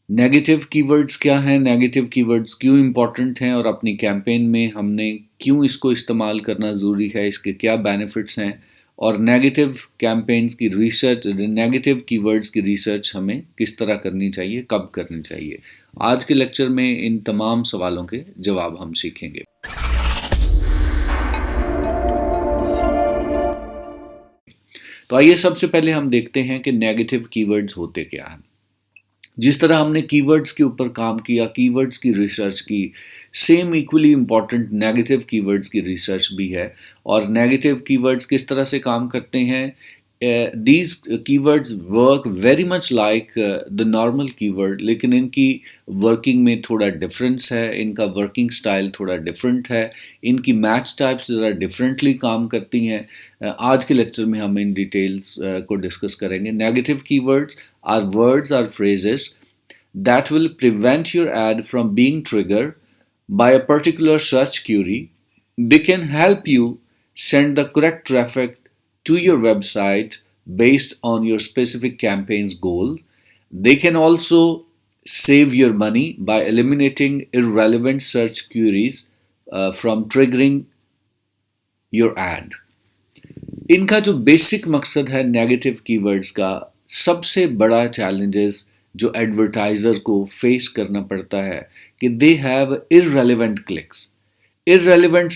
Negative keywords क्या हैं, negative keywords क्यों इम्पॉर्टेंट हैं और अपनी कैंपेन में हमने क्यों इसको इस्तेमाल करना ज़रूरी है, इसके क्या बेनिफिट्स हैं, और नेगेटिव कैंपेन्स की रिसर्च, नेगेटिव कीवर्ड्स की रिसर्च हमें किस तरह करनी चाहिए, कब करनी चाहिए। आज के लेक्चर में इन तमाम सवालों के जवाब हम सीखेंगे। तो आइए सबसे पहले हम देखते हैं कि नेगेटिव कीवर्ड्स होते क्या हैं। जिस तरह हमने कीवर्ड्स के ऊपर काम किया, कीवर्ड्स की रिसर्च की, same equally important negative keywords की रिसर्च भी है। और नेगेटिव कीवर्ड्स किस तरह से काम करते हैं, these keywords work very much like the normal keyword, लेकिन इनकी वर्किंग में थोड़ा डिफरेंस है, इनका वर्किंग स्टाइल थोड़ा डिफरेंट है, इनकी मैच टाइप्स ज़रा डिफरेंटली काम करती हैं। आज के लेक्चर में हम इन डिटेल्स को डिस्कस करेंगे। Negative keywords are words or phrases that will prevent your ad from being triggered by a particular search query. They can help you send the correct traffic to your website based on your specific campaign's goal. They can also save your money by eliminating irrelevant search queries from triggering your ad. इनका जो basic मकसद है negative keywords का, सबसे बड़ा challenges जो advertiser को face करना पड़ता है कि they have irrelevant clicks. Relevant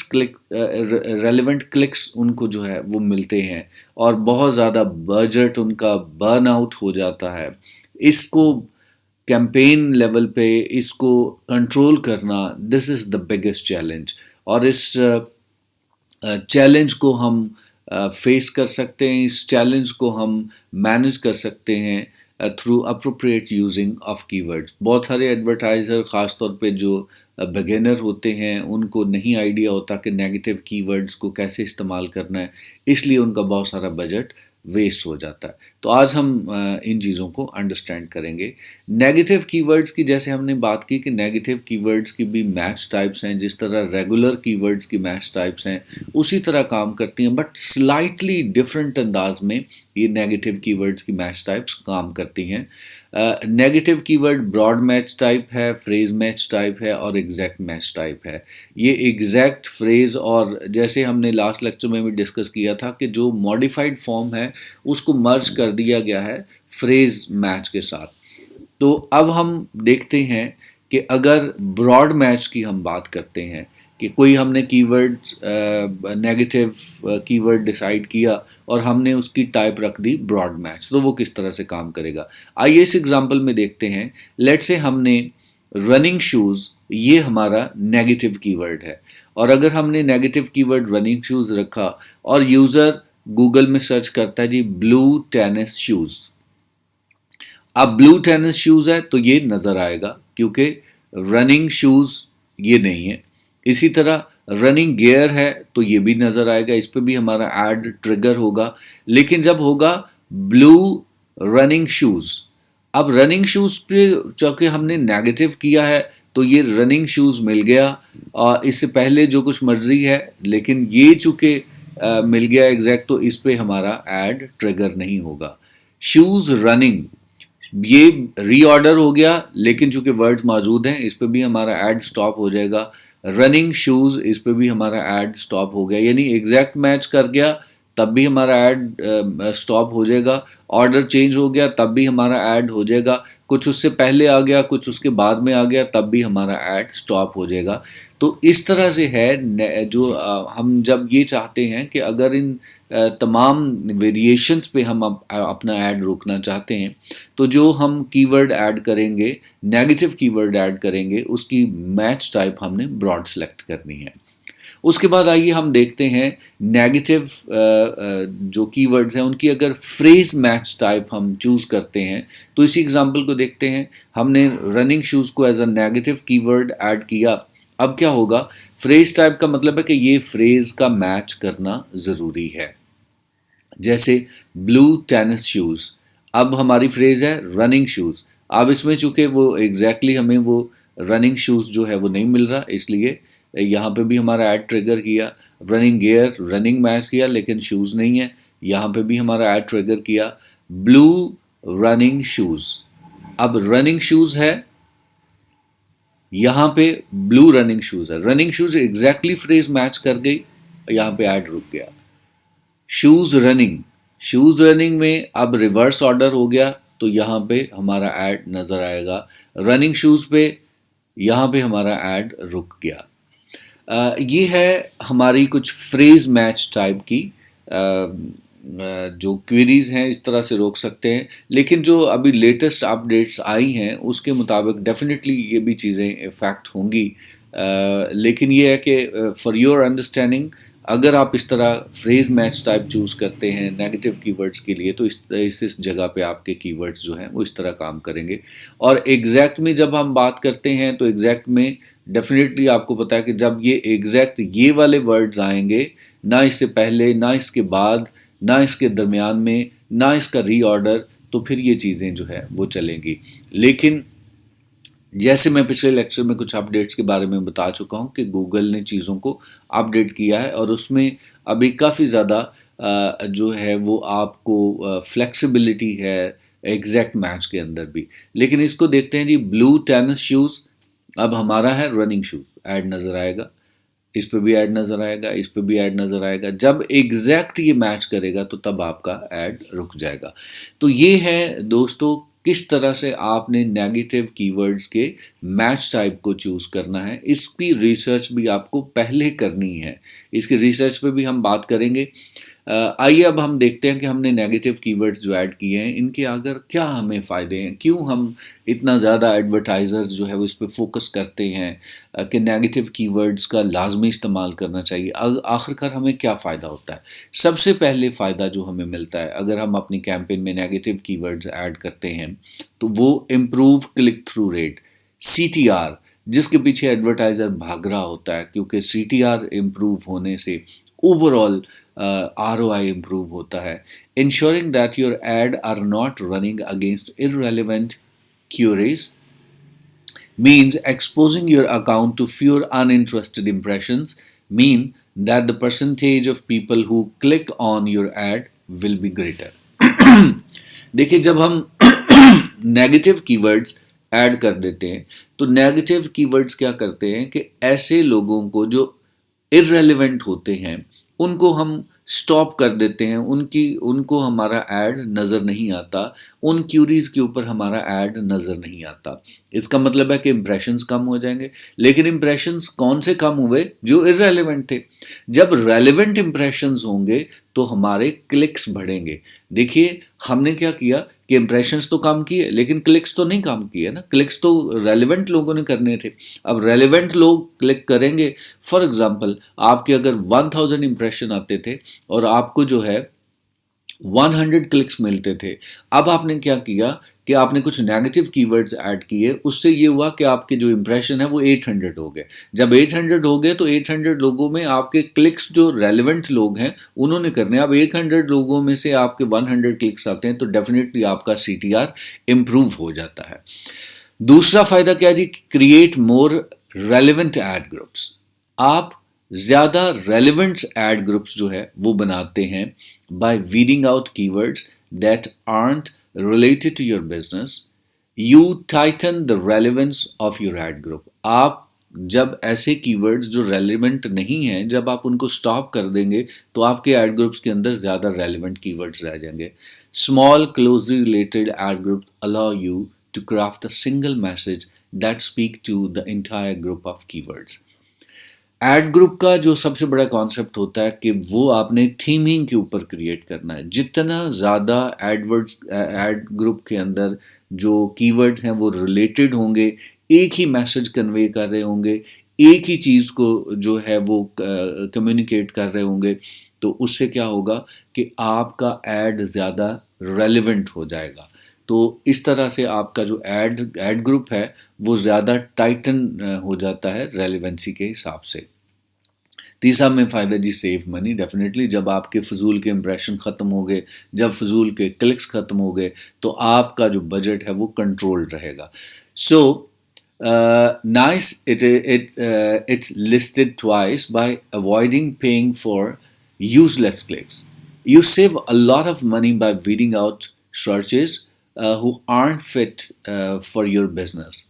clicks उनको जो है वो मिलते हैं और बहुत ज़्यादा बजट उनका बर्न आउट हो जाता है। इसको कैंपेन लेवल पे इसको कंट्रोल करना, this is the biggest challenge. और इस चैलेंज को हम फेस कर सकते हैं, इस चैलेंज को हम मैनेज कर सकते हैं through appropriate using of keywords. बहुत सारे एडवर्टाइज़र ख़ास तौर पे जो बिगिनर होते हैं उनको नहीं आइडिया होता कि नेगेटिव कीवर्ड्स को कैसे इस्तेमाल करना है, इसलिए उनका बहुत सारा बजट वेस्ट हो जाता है। तो आज हम इन चीज़ों को अंडरस्टैंड करेंगे। नेगेटिव कीवर्ड्स की जैसे हमने बात की कि नेगेटिव कीवर्ड्स की भी मैच टाइप्स हैं, जिस तरह रेगुलर कीवर्ड्स की मैच टाइप्स हैं उसी तरह काम करती हैं, बट स्लाइटली डिफरेंट अंदाज में ये नेगेटिव कीवर्ड्स की मैच टाइप्स काम करती हैं। Negative keyword broad match type है, फ्रेज मैच टाइप है और एग्जैक्ट मैच टाइप है। ये एग्जैक्ट, फ्रेज और जैसे हमने लास्ट लेक्चर में भी डिस्कस किया था कि जो मॉडिफाइड फॉर्म है उसको मर्ज कर दिया गया है फ्रेज मैच के साथ। तो अब हम देखते हैं कि अगर ब्रॉड मैच की हम बात करते हैं कि कोई हमने कीवर्ड नेगेटिव कीवर्ड डिसाइड किया और हमने उसकी टाइप रख दी ब्रॉड मैच, तो वो किस तरह से काम करेगा। आइए इस एग्जांपल में देखते हैं। लेट्स से हमने रनिंग शूज़, ये हमारा नेगेटिव कीवर्ड है, और अगर हमने नेगेटिव कीवर्ड रनिंग शूज़ रखा और यूज़र गूगल में सर्च करता है जी ब्लू टेनिस शूज़, अब ब्लू टेनिस शूज़ है तो ये नज़र आएगा क्योंकि रनिंग शूज़ ये नहीं है। इसी तरह रनिंग गियर है तो ये भी नज़र आएगा, इस पर भी हमारा ऐड ट्रिगर होगा। लेकिन जब होगा ब्लू रनिंग शूज़, अब रनिंग शूज़ पे चूँकि हमने नेगेटिव किया है तो ये रनिंग शूज़ मिल गया, और इससे पहले जो कुछ मर्जी है, लेकिन ये चूँकि मिल गया एग्जैक्ट, तो इस पे हमारा ऐड ट्रिगर नहीं होगा। शूज़ रनिंग, ये रीऑर्डर हो गया, लेकिन चूंकि वर्ड्स मौजूद हैं इस पे भी हमारा ऐड स्टॉप हो जाएगा। रनिंग शूज़, इस पे भी हमारा ऐड स्टॉप हो गया, यानी एग्जैक्ट मैच कर गया तब भी हमारा ऐड स्टॉप हो जाएगा। ऑर्डर चेंज हो गया तब भी हमारा ऐड हो जाएगा, कुछ उससे पहले आ गया कुछ उसके बाद में आ गया तब भी हमारा ऐड स्टॉप हो जाएगा। तो इस तरह से है जो हम जब ये चाहते हैं कि अगर इन तमाम वेरिएशंस पे हम अपना ऐड रोकना चाहते हैं तो जो हम कीवर्ड ऐड करेंगे, नेगेटिव कीवर्ड ऐड करेंगे, उसकी मैच टाइप हमने ब्रॉड सेलेक्ट करनी है। उसके बाद आइए हम देखते हैं नेगेटिव जो कीवर्ड्स हैं उनकी अगर फ्रेज मैच टाइप हम चूज़ करते हैं तो इसी एग्जांपल को देखते हैं। हमने रनिंग शूज़ को as a negative keyword add किया, अब क्या होगा, फ्रेज टाइप का मतलब है कि ये फ्रेज का मैच करना ज़रूरी है। जैसे ब्लू टेनिस शूज़, अब हमारी फ्रेज है रनिंग शूज़, अब इसमें चूँकि वो एग्जैक्टली हमें वो रनिंग शूज़ जो है वो नहीं मिल रहा, इसलिए यहाँ पे भी हमारा ऐड ट्रिगर किया। रनिंग गियर, रनिंग मैच किया लेकिन शूज़ नहीं है, यहाँ पे भी हमारा ऐड ट्रिगर किया ब्लू रनिंग शूज़। अब रनिंग शूज है, यहां पे ब्लू रनिंग शूज है, running shoes exactly phrase match कर गई, यहां पे ऐड रुक गया। शूज रनिंग, शूज रनिंग में अब रिवर्स ऑर्डर हो गया, तो यहां पे हमारा ऐड नजर आएगा। रनिंग शूज पे यहां पे हमारा ऐड रुक गया। ये है हमारी कुछ फ्रेज मैच टाइप की जो क्वेरीज हैं, इस तरह से रोक सकते हैं। लेकिन जो अभी लेटेस्ट अपडेट्स आई हैं उसके मुताबिक डेफिनेटली ये भी चीज़ें इफेक्ट होंगी। लेकिन ये है कि फॉर योर अंडरस्टैंडिंग, अगर आप इस तरह फ्रेज मैच टाइप चूज़ करते हैं नेगेटिव कीवर्ड्स के लिए, तो इस जगह पे आपके कीवर्ड्स जो हैं वो इस तरह काम करेंगे। और एग्जैक्ट में जब हम बात करते हैं तो एग्जैक्ट में डेफिनेटली आपको पता है कि जब ये एग्जैक्ट ये वाले वर्ड्स आएंगे, ना इससे पहले ना इसके बाद ना इसके दरमियान में ना इसका रीऑर्डर, तो फिर ये चीज़ें जो है वो चलेंगी। लेकिन जैसे मैं पिछले लेक्चर में कुछ अपडेट्स के बारे में बता चुका हूँ कि गूगल ने चीज़ों को अपडेट किया है और उसमें अभी काफ़ी ज़्यादा जो है वो आपको फ्लेक्सिबिलिटी है एग्जैक्ट मैच के अंदर भी। लेकिन इसको देखते हैं जी, ब्लू टेनिस शूज़, अब हमारा है रनिंग शूज, ऐड नज़र आएगा, इस पे भी ऐड नज़र आएगा, इस पे भी ऐड नज़र आएगा। जब एग्जैक्ट ये मैच करेगा तो तब आपका ऐड रुक जाएगा। तो ये है दोस्तों किस तरह से आपने नेगेटिव कीवर्ड्स के मैच टाइप को चूज़ करना है। इसकी रिसर्च भी आपको पहले करनी है, इसकी रिसर्च पे भी हम बात करेंगे। आइए अब हम देखते हैं कि हमने नेगेटिव कीवर्ड्स जो ऐड किए हैं इनके अगर क्या हमें फ़ायदे हैं, क्यों हम इतना ज़्यादा एडवर्टाइज़र्स जो है वो इस पर फोकस करते हैं कि नेगेटिव कीवर्ड्स का लाजमी इस्तेमाल करना चाहिए। आखिरकार हमें क्या फ़ायदा होता है। सबसे पहले फ़ायदा जो हमें मिलता है अगर हम अपनी कैंपेन में नेगेटिव कीवर्ड्स ऐड करते हैं तो वो improve click through rate, CTR, जिसके पीछे एडवर्टाइज़र भाग रहा होता है, क्योंकि CTR इम्प्रूव होने से ओवरऑल ROI इम्प्रूव होता है। Ensuring that your ad are not running against irrelevant queries means exposing your account to fewer uninterested impressions, mean that the percentage of people who click on your ad will be greater. देखिए, जब हम negative keywords add कर देते हैं तो negative keywords क्या करते हैं कि ऐसे लोगों को जो इररेलेवेंट होते हैं उनको हम स्टॉप कर देते हैं, उनको हमारा ऐड नज़र नहीं आता, उन क्यूरीज के ऊपर हमारा ऐड नज़र नहीं आता। इसका मतलब है कि इम्प्रेशंस कम हो जाएंगे। लेकिन इम्प्रेशंस कौन से कम हुए? जो इररेलेवेंट थे। जब रेलेवेंट इम्प्रेशंस होंगे तो हमारे क्लिक्स बढ़ेंगे। देखिए, हमने क्या किया कि इम्प्रेशंस तो कम किए लेकिन क्लिक्स तो नहीं कम किए ना, क्लिक्स तो रेलेवेंट लोगों ने करने थे। अब रेलेवेंट लोग क्लिक करेंगे। फॉर एग्जांपल, आपके अगर 1000 इम्प्रेशन आते थे और आपको जो है 100 क्लिक्स मिलते थे, अब आपने क्या किया कि आपने कुछ नेगेटिव कीवर्ड्स ऐड किए, उससे ये हुआ कि आपके जो इंप्रेशन है वो 800 हो गए। जब 800 हो गए तो 800 लोगों में आपके क्लिक्स जो रेलेवेंट लोग हैं उन्होंने करने, अब 100 लोगों में से आपके 100 क्लिक्स आते हैं तो डेफिनेटली आपका CTR इम्प्रूव हो जाता है। दूसरा फायदा क्या जी? Create more relevant ad groups. आप ज़्यादा रेलेवेंट एड ग्रुप्स जो है वो बनाते हैं by weeding out keywords that aren't related to your business. You tighten the relevance of your ad group. आप जब ऐसे कीवर्ड्स जो रेलिवेंट नहीं हैं, जब आप उनको स्टॉप कर देंगे तो आपके एड ग्रुप्स के अंदर ज़्यादा रेलिवेंट कीवर्ड्स रह जाएंगे। Small closely related ad group allow you to craft a single message that speak to the entire group of keywords. Ad group का जो सबसे बड़ा कॉन्सेप्ट होता है कि वो आपने थीमिंग के ऊपर क्रिएट करना है। जितना ज़्यादा एड ग्रुप के अंदर जो कीवर्ड्स हैं वो रिलेटेड होंगे, एक ही मैसेज कन्वे कर रहे होंगे, एक ही चीज़ को जो है वो कम्युनिकेट कर रहे होंगे, तो उससे क्या होगा कि आपका एड ज़्यादा रेलेवेंट हो जाएगा। तो इस तरह से आपका जो एड ग्रुप है वो ज़्यादा टाइटन हो जाता है रेलेवेंसी के हिसाब से। तीसरा में फ़ायदा जी, सेव मनी। डेफिनेटली जब आपके फजूल के इंप्रेशन ख़त्म हो गए, जब फजूल के क्लिक्स ख़त्म हो गए तो आपका जो बजट है वो कंट्रोल्ड रहेगा। So nice, it's listed twice by avoiding paying for useless clicks. You save a lot of money by weeding out searches who aren't fit for your business.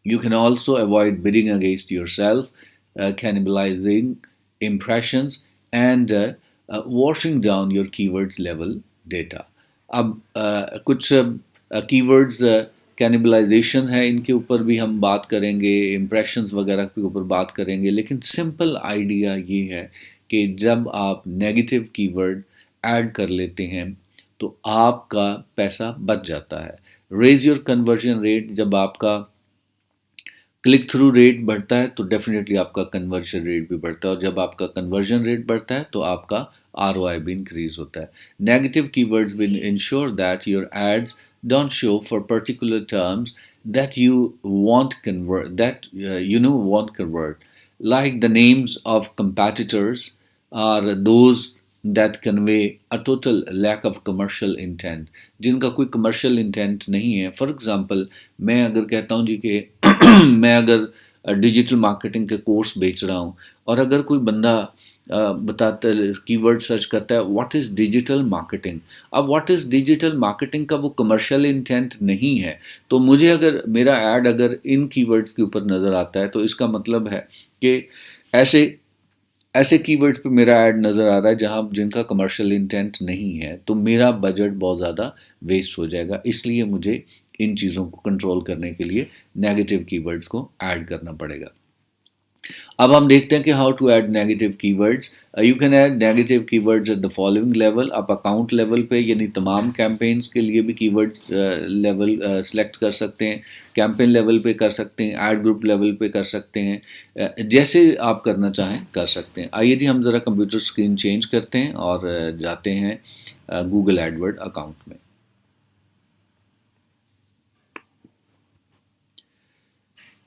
You can also avoid bidding against yourself, cannibalizing impressions, and washing down your keywords level data. अब कुछ keywords cannibalisation है, इनके ऊपर भी हम बात करेंगे, impressions वगैरह के ऊपर बात करेंगे, लेकिन सिंपल आइडिया ये है कि जब आप नेगेटिव कीवर्ड ऐड कर लेते हैं तो आपका पैसा बच जाता है। रेज योर कन्वर्जन रेट, जब आपका क्लिक थ्रू रेट बढ़ता है तो डेफिनेटली आपका कन्वर्जन रेट भी बढ़ता है, और जब आपका कन्वर्जन रेट बढ़ता है तो आपका ROI भी इंक्रीज होता है। Negative keywords will ensure that your ads don't show for particular terms that you want convert that won't convert, like the names of competitors are those that convey a total lack of commercial intent, जिनका कोई commercial intent नहीं है। For example मैं अगर कहता हूँ जी कि मैं अगर डिजिटल मार्केटिंग के कोर्स बेच रहा हूँ, और अगर कोई बंदा बताता कीवर्ड सर्च करता है व्हाट इज़ डिजिटल मार्केटिंग, अब व्हाट इज़ डिजिटल मार्केटिंग का वो कमर्शियल इंटेंट नहीं है, तो मुझे अगर मेरा ऐड अगर इन कीवर्ड्स के ऊपर नज़र आता है तो इसका मतलब है कि ऐसे ऐसे कीवर्ड्स पे मेरा ऐड नज़र आ रहा है जहाँ जिनका कमर्शियल इंटेंट नहीं है, तो मेरा बजट बहुत ज़्यादा वेस्ट हो जाएगा। इसलिए मुझे इन चीज़ों को कंट्रोल करने के लिए नेगेटिव कीवर्ड्स को ऐड करना पड़ेगा। अब हम देखते हैं कि how to add negative keywords. You can add negative keywords at the following level. आप अकाउंट लेवल पे यानी तमाम कैंपेन्स के लिए भी कीवर्ड्स लेवल सेलेक्ट कर सकते हैं, कैंपेन लेवल पे कर सकते हैं, ऐड ग्रुप लेवल पे कर सकते हैं, जैसे आप करना चाहें कर सकते हैं। आइए जी हम ज़रा कंप्यूटर स्क्रीन चेंज करते हैं और जाते हैं गूगल एडवर्ड अकाउंट में।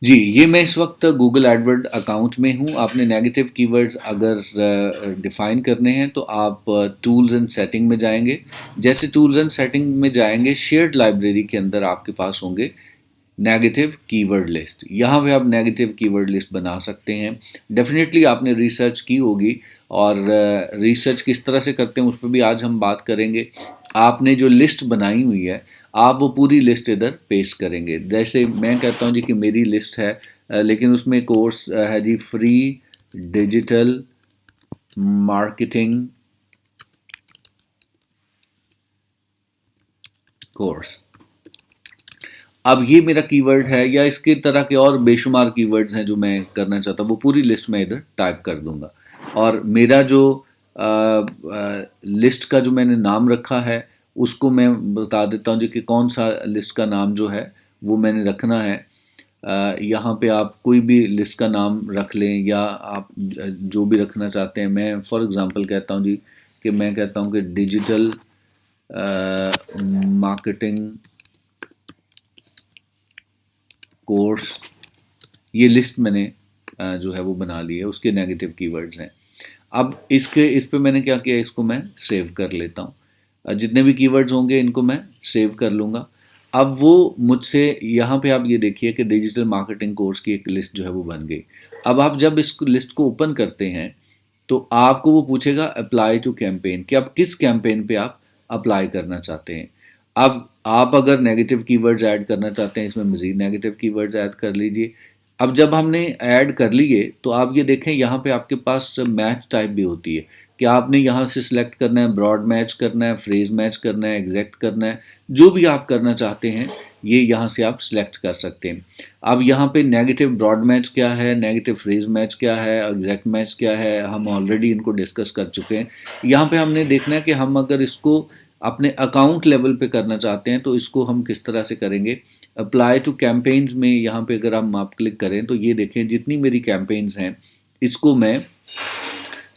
जी, ये मैं इस वक्त गूगल एडवर्ड अकाउंट में हूँ। आपने नेगेटिव कीवर्ड्स अगर डिफ़ाइन करने हैं तो आप टूल्स एंड सेटिंग में जाएंगे। जैसे टूल्स एंड सेटिंग में जाएंगे, शेयर्ड लाइब्रेरी के अंदर आपके पास होंगे नेगेटिव कीवर्ड लिस्ट। यहाँ पे आप नेगेटिव कीवर्ड लिस्ट बना सकते हैं। डेफिनेटली आपने रिसर्च की होगी, और रिसर्च किस तरह से करते हैं उस पर भी आज हम बात करेंगे। आपने जो लिस्ट बनाई हुई है आप वो पूरी लिस्ट इधर पेस्ट करेंगे। जैसे मैं कहता हूँ जी कि मेरी लिस्ट है, लेकिन उसमें कोर्स है जी फ्री डिजिटल मार्केटिंग कोर्स। अब ये मेरा कीवर्ड है, या इसके तरह के और बेशुमार कीवर्ड्स हैं जो मैं करना चाहता हूँ, वो पूरी लिस्ट में इधर टाइप कर दूंगा। और मेरा जो लिस्ट का जो मैंने नाम रखा है उसको मैं बता देता हूँ जी कि कौन सा लिस्ट का नाम जो है वो मैंने रखना है। यहाँ पे आप कोई भी लिस्ट का नाम रख लें, या आप जो भी रखना चाहते हैं। मैं फॉर एग्ज़ाम्पल कहता हूँ जी कि मैं कहता हूँ कि डिजिटल मार्केटिंग कोर्स। ये लिस्ट मैंने जो है वो बना ली है, उसके नेगेटिव कीवर्ड्स हैं। अब इस पे मैंने क्या किया, इसको मैं सेव कर लेता हूँ। जितने भी कीवर्ड्स होंगे इनको मैं सेव कर लूँगा। अब वो मुझसे यहाँ पे आप ये देखिए कि डिजिटल मार्केटिंग कोर्स की एक लिस्ट जो है वो बन गई। अब आप जब इस लिस्ट को ओपन करते हैं तो आपको वो पूछेगा अप्लाई टू कैंपेन, कि आप किस कैंपेन पे आप अप्लाई करना चाहते हैं। अब आप अगर नेगेटिव कीवर्ड्स ऐड करना चाहते हैं, इसमें मज़ीद नेगेटिव कीवर्ड्स ऐड कर लीजिए। अब जब हमने ऐड कर लिए तो आप ये देखें यहाँ पे आपके पास मैच टाइप भी होती है, कि आपने यहाँ से सिलेक्ट करना है, ब्रॉड मैच करना है, फ्रेज मैच करना है, एग्जैक्ट करना है, जो भी आप करना चाहते हैं ये यहाँ से आप सिलेक्ट कर सकते हैं। अब यहाँ पे नेगेटिव ब्रॉड मैच क्या है, नेगेटिव फ्रेज मैच क्या है, एग्जैक्ट मैच क्या है, हम ऑलरेडी इनको डिस्कस कर चुके हैं। यहाँ पे हमने देखना है कि हम अगर इसको अपने अकाउंट लेवल पे करना चाहते हैं तो इसको हम किस तरह से करेंगे। अप्लाई टू कैंपेन्स में यहाँ पे अगर हम आप क्लिक करें तो ये देखें जितनी मेरी कैंपेन्स हैं इसको मैं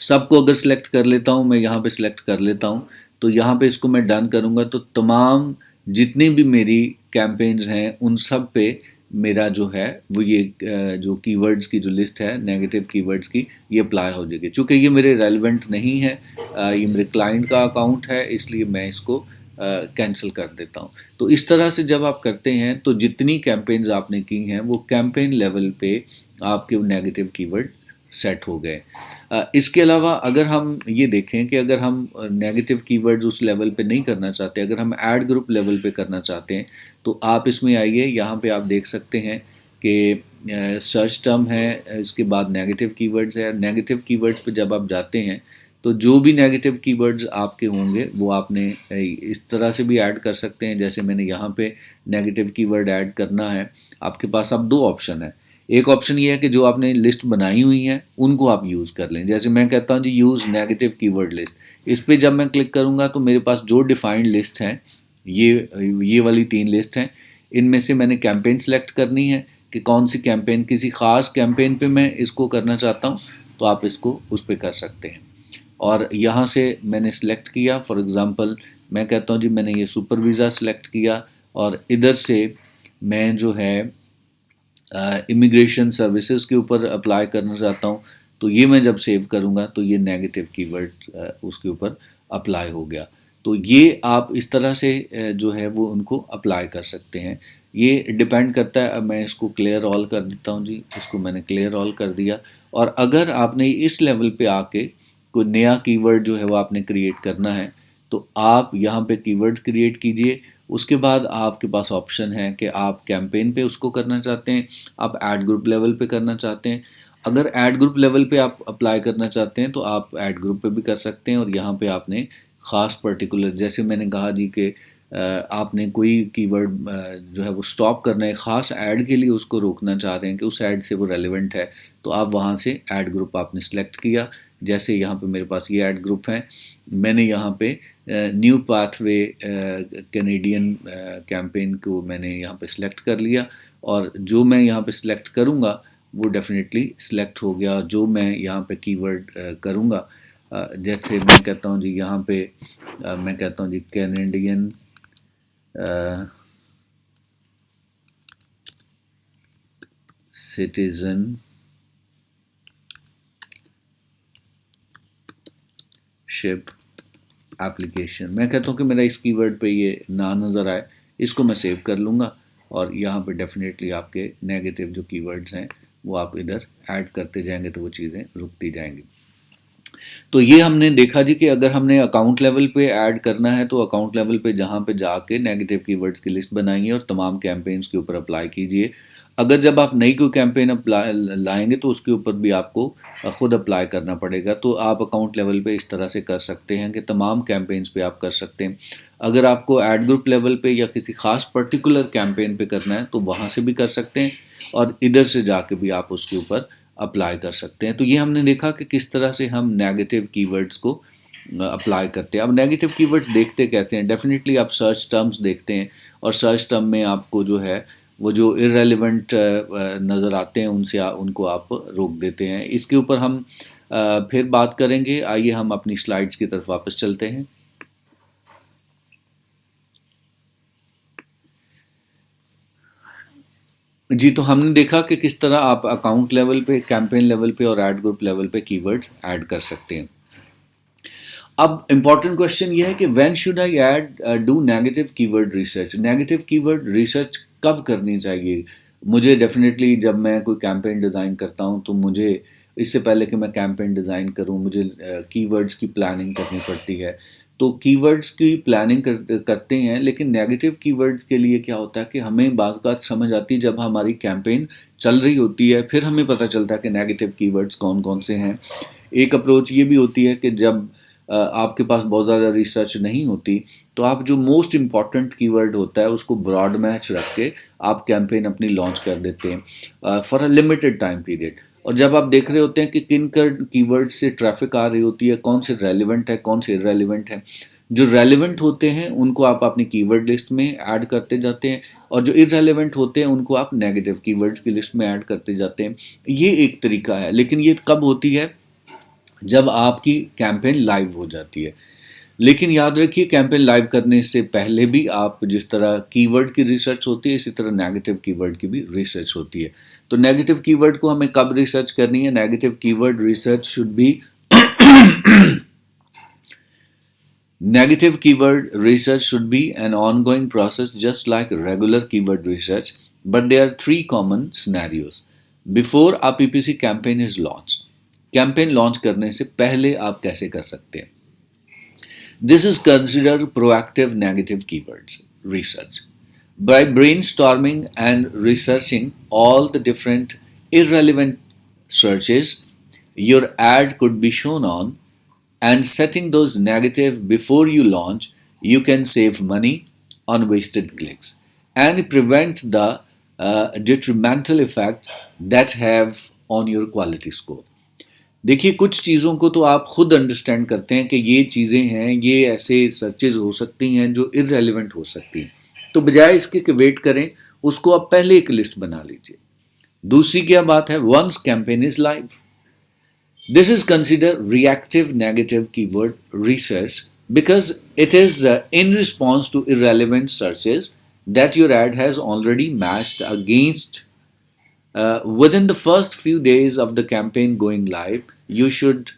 सबको अगर सिलेक्ट कर लेता हूँ, मैं यहाँ पे सिलेक्ट कर लेता हूँ, तो यहाँ पे इसको मैं डन करूँगा तो तमाम जितनी भी मेरी कैंपेन्स हैं उन सब पे मेरा जो है वो ये जो कीवर्ड्स की जो लिस्ट है नेगेटिव कीवर्ड्स की, ये अप्लाई हो जाएगी। चूँकि ये मेरे रेलिवेंट नहीं है, ये मेरे क्लाइंट का अकाउंट है, इसलिए मैं इसको कैंसिल कर देता हूँ। तो इस तरह से जब आप करते हैं तो जितनी कैंपेन्स आपने की हैं वो कैंपेन लेवल पे आपके नेगेटिव कीवर्ड सेट हो गए। इसके अलावा अगर हम ये देखें कि अगर हम नेगेटिव कीवर्ड्स उस लेवल पे नहीं करना चाहते, अगर हम ऐड ग्रुप लेवल पे करना चाहते हैं, तो आप इसमें आइए, यहाँ पे आप देख सकते हैं कि सर्च टर्म है, इसके बाद नेगेटिव कीवर्ड्स है। नेगेटिव कीवर्ड्स पे जब आप जाते हैं तो जो भी नेगेटिव कीवर्ड्स आपके होंगे वो आपने इस तरह से भी ऐड कर सकते हैं। जैसे मैंने यहाँ पे नेगेटिव कीवर्ड ऐड करना है, आपके पास अब दो ऑप्शन है। एक ऑप्शन ये है कि जो आपने लिस्ट बनाई हुई है उनको आप यूज़ कर लें। जैसे मैं कहता हूँ जी यूज़ नेगेटिव कीवर्ड लिस्ट, इस पर जब मैं क्लिक करूँगा तो मेरे पास जो डिफाइंड लिस्ट हैं ये वाली 3 लिस्ट हैं। इनमें से मैंने कैंपेन सेलेक्ट करनी है कि कौन सी कैंपेन, किसी ख़ास कैंपेन पे मैं इसको करना चाहता हूँ, तो आप इसको उस पर कर सकते हैं। और यहाँ से मैंने सेलेक्ट किया, फॉर एग्ज़ाम्पल मैं कहता हूँ जी मैंने ये सुपर वीज़ा सेलेक्ट किया और इधर से मैं जो है इमिग्रेशन सर्विसेज के ऊपर अप्लाई करना चाहता हूँ, तो ये मैं जब सेव करूँगा तो ये नेगेटिव कीवर्ड उसके ऊपर अप्लाई हो गया। तो ये आप इस तरह से जो है वो उनको अप्लाई कर सकते हैं। ये डिपेंड करता है। अब मैं इसको क्लियर ऑल कर देता हूँ जी, इसको मैंने क्लियर ऑल कर दिया। और अगर आपने इस लेवल पे आके कोई नया कीवर्ड जो है वो आपने क्रिएट करना है, तो आप यहाँ पे कीवर्ड्स क्रिएट कीजिए। उसके बाद आपके पास ऑप्शन है कि आप कैंपेन पे उसको करना चाहते हैं, आप ऐड ग्रुप लेवल पे करना चाहते हैं। अगर ऐड ग्रुप लेवल पे आप अप्लाई करना चाहते हैं तो आप ऐड ग्रुप पे भी कर सकते हैं। और यहाँ पे आपने ख़ास पर्टिकुलर, जैसे मैंने कहा जी कि आपने कोई कीवर्ड जो है वो स्टॉप करना है, ख़ास ऐड के लिए उसको रोकना चाह रहे हैं कि उस ऐड से वो रेलिवेंट है, तो आप वहाँ से ऐड ग्रुप आपने सेलेक्ट किया। जैसे यहाँ पे मेरे पास ये ऐड ग्रुप है, मैंने यहाँ पे न्यू पाथवे कैनेडियन कैंपेन को मैंने यहाँ पे सिलेक्ट कर लिया। और जो मैं यहाँ पे सिलेक्ट करूँगा वो डेफिनेटली सिलेक्ट हो गया। जो मैं यहाँ पे कीवर्ड करूँगा, जैसे मैं कहता हूँ जी यहाँ पे मैं कहता हूँ जी कैनेडियन सिटीजन शिप एप्लीकेशन, मैं कहता हूँ कि मेरा इस कीवर्ड पे ये ना नज़र आए, इसको मैं सेव कर लूँगा। और यहाँ पे डेफिनेटली आपके नेगेटिव जो कीवर्ड्स हैं वो आप इधर ऐड करते जाएंगे तो वो चीज़ें रुकती जाएंगी। तो ये हमने देखा जी कि अगर हमने अकाउंट लेवल पे ऐड करना है तो अकाउंट लेवल पे जहाँ पे जाके नेगेटिव कीवर्ड्स की लिस्ट बनाइए और तमाम कैंपेन्स के ऊपर अप्लाई कीजिए। अगर जब आप नई कोई कैंपेन अप्लाई लाएंगे तो उसके ऊपर भी आपको ख़ुद अप्लाई करना पड़ेगा। तो आप अकाउंट लेवल पे इस तरह से कर सकते हैं कि तमाम कैंपेन्स पे आप कर सकते हैं। अगर आपको ऐड ग्रुप लेवल पे या किसी ख़ास पर्टिकुलर कैंपेन पे करना है तो वहाँ से भी कर सकते हैं और इधर से जाके भी आप उसके ऊपर अप्लाई कर सकते हैं। तो ये हमने देखा कि किस तरह से हम नेगेटिव कीवर्ड्स को अप्लाई करते हैं। अब नेगेटिव कीवर्ड्स देखते कैसे हैं? डेफिनेटली आप सर्च टर्म्स देखते हैं और सर्च टर्म में आपको जो है वो जो इररेलेवेंट नज़र आते हैं उनसे उनको आप रोक देते हैं। इसके ऊपर हम फिर बात करेंगे। आइए हम अपनी स्लाइड्स की तरफ वापस चलते हैं। जी, तो हमने देखा कि किस तरह आप अकाउंट लेवल पे, कैंपेन लेवल पे और ऐड ग्रुप लेवल पे कीवर्ड्स ऐड कर सकते हैं। अब इम्पॉर्टेंट क्वेश्चन ये है कि when should I add do negative keyword research. Negative keyword research कब करनी चाहिए? मुझे डेफिनेटली जब मैं कोई कैंपेन डिज़ाइन करता हूँ तो मुझे इससे पहले कि मैं कैंपेन डिज़ाइन करूँ मुझे कीवर्ड्स की प्लानिंग करनी पड़ती है। तो कीवर्ड्स की प्लानिंग करते हैं, लेकिन नेगेटिव कीवर्ड्स के लिए क्या होता है कि हमें बात समझ आती है जब हमारी कैंपेन चल रही होती है, फिर हमें पता चलता है कि नेगेटिव कीवर्ड्स कौन कौन से हैं। एक अप्रोच ये भी होती है कि जब आपके पास बहुत ज़्यादा रिसर्च नहीं होती तो आप जो मोस्ट इम्पॉर्टेंट कीवर्ड होता है उसको ब्रॉड मैच रख के आप कैंपेन अपनी लॉन्च कर देते हैं for a limited time period. और जब आप देख रहे होते हैं कि किन कीवर्ड से ट्रैफिक आ रही होती है, कौन से रेलिवेंट है कौन से इररेलेवेंट है, जो रेलिवेंट होते हैं उनको आप अपनी कीवर्ड लिस्ट में ऐड करते जाते हैं और जो इररेलेवेंट होते हैं उनको आप नेगेटिव कीवर्ड्स की लिस्ट में ऐड करते जाते हैं। ये एक तरीका है, लेकिन ये कब होती है? जब आपकी कैंपेन लाइव हो जाती है। लेकिन याद रखिए कैंपेन लाइव करने से पहले भी आप जिस तरह कीवर्ड की रिसर्च होती है इसी तरह नेगेटिव कीवर्ड की भी रिसर्च होती है। तो नेगेटिव कीवर्ड को हमें कब रिसर्च करनी है? Negative keyword research should be negative keyword research should be an ongoing process just like regular keyword research, but there are three common scenarios before a PPC campaign is launched. Campaign launch करने से पहले आप कैसे कर सकते हैं। This is consider proactive negative keywords research. By brainstorming and researching all the different irrelevant searches your ad could be shown on and setting those negative before you launch, you can save money on wasted clicks and prevent the detrimental effect that have on your quality score. देखिए, कुछ चीज़ों को तो आप खुद understand करते हैं कि ये चीज़ें हैं, ये ऐसे सर्चेज हो सकती हैं जो इररेलेवेंट हो सकती हैं, तो बजाय इसके कि वेट करें, उसको आप पहले एक लिस्ट बना लीजिए। दूसरी क्या बात है, once campaign is live, this is consider reactive negative keyword research because it is in response to irrelevant searches that your ad has already matched against. Within the first few days of the campaign going live, you should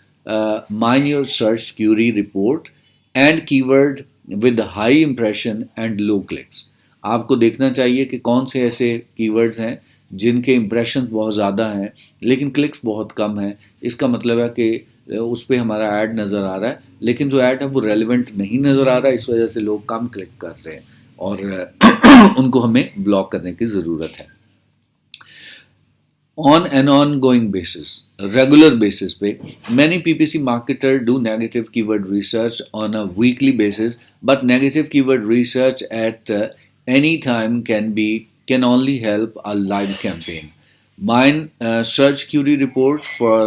mine your search query report and keyword with high impression and low clicks. आपको देखना चाहिए कि कौन से ऐसे keywords हैं जिनके impression बहुत ज़्यादा हैं लेकिन क्लिक्स बहुत कम हैं। इसका मतलब है कि उस पर हमारा ऐड नज़र आ रहा है लेकिन जो ऐड है वो रेलिवेंट नहीं नज़र आ रहा है, इस वजह से लोग कम क्लिक कर रहे हैं और उनको हमें ब्लॉक करने की ज़रूरत है। On an ongoing basis, regular basis पे, many PPC marketers do negative keyword research on a weekly basis, but negative keyword research at any time can only help a live campaign. Mine search query report for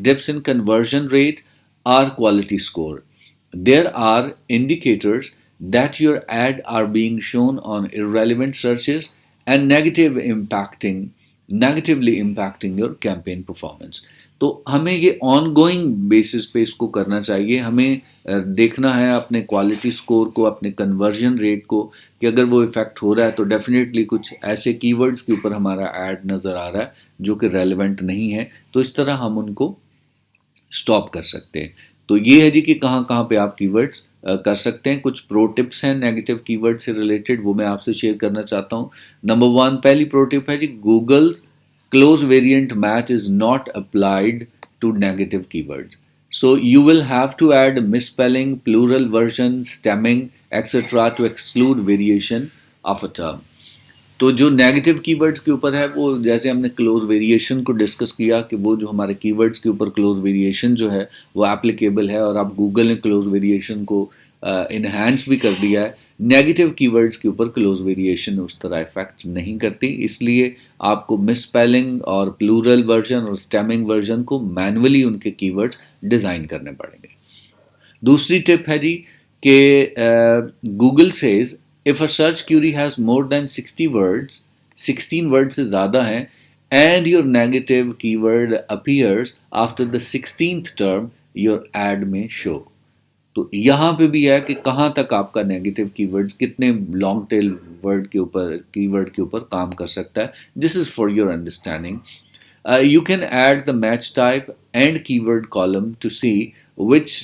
dips in conversion rate or quality score. There are indicators that your ad are being shown on irrelevant searches and negatively impacting your campaign performance. तो हमें ये ongoing basis पे इसको करना चाहिए। हमें देखना है अपने क्वालिटी स्कोर को, अपने कन्वर्जन रेट को, कि अगर वो इफेक्ट हो रहा है तो डेफिनेटली कुछ ऐसे कीवर्ड्स के ऊपर हमारा ऐड नज़र आ रहा है जो कि रेलेवेंट नहीं है, तो इस तरह हम उनको स्टॉप कर सकते हैं। तो ये है जी कि कहाँ कहाँ पे आप कीवर्ड्स कर सकते हैं। कुछ प्रो टिप्स हैं नेगेटिव कीवर्ड से रिलेटेड, वो मैं आपसे शेयर करना चाहता हूँ। नंबर 1, पहली प्रो टिप है जी, Google close variant match is not applied to negative keyword. So you will have to add misspelling, plural version, stemming etcetera to exclude variation of a term. तो जो negative keywords के ऊपर है वो, जैसे हमने क्लोज वेरिएशन को discuss किया कि वो जो हमारे कीवर्ड्स के ऊपर क्लोज वेरिएशन जो है वो एप्लीकेबल है और आप गूगल ने क्लोज वेरिएशन को इन्हांस भी कर दिया है। नेगेटिव कीवर्ड्स के ऊपर क्लोज वेरिएशन उस तरह इफेक्ट नहीं करती, इसलिए आपको मिसस्पेलिंग और प्लूरल वर्जन और स्टेमिंग वर्जन को मैनुअली उनके कीवर्ड्स डिज़ाइन करने पड़ेंगे। दूसरी टिप है जी कि Google says if a search query has more than 60 words, 16 words से ज़्यादा हैं, and your negative keyword appears after the 16th term, your ad may show. तो यहाँ पे भी है कि कहाँ तक आपका नेगेटिव कीवर्ड्स कितने लॉन्ग टेल वर्ड के ऊपर कीवर्ड के ऊपर काम कर सकता है। This is for your understanding. You can add the match type and keyword column to see which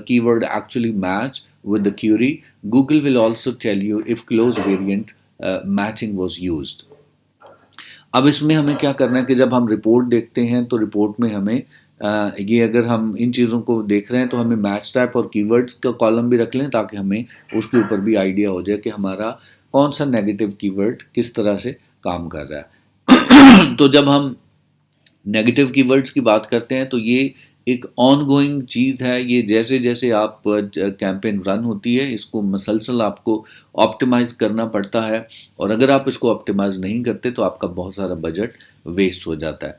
keyword actually match with the query. Google will also tell you if close variant matching was used. अब इसमें हमें क्या करना है कि जब हम report देखते हैं तो रिपोर्ट में हमें ये अगर हम इन चीज़ों को देख रहे हैं तो हमें मैच टाइप और कीवर्ड्स का कॉलम भी रख लें ताकि हमें उसके ऊपर भी आइडिया हो जाए कि हमारा कौन सा नेगेटिव कीवर्ड किस तरह से काम कर रहा है। तो जब हम नेगेटिव कीवर्ड्स की बात करते हैं तो ये एक ऑनगोइंग चीज़ है। ये जैसे जैसे आप कैंपेन रन होती है इसको मसलसल आपको ऑप्टिमाइज़ करना पड़ता है, और अगर आप इसको ऑप्टिमाइज़ नहीं करते तो आपका बहुत सारा बजट वेस्ट हो जाता है।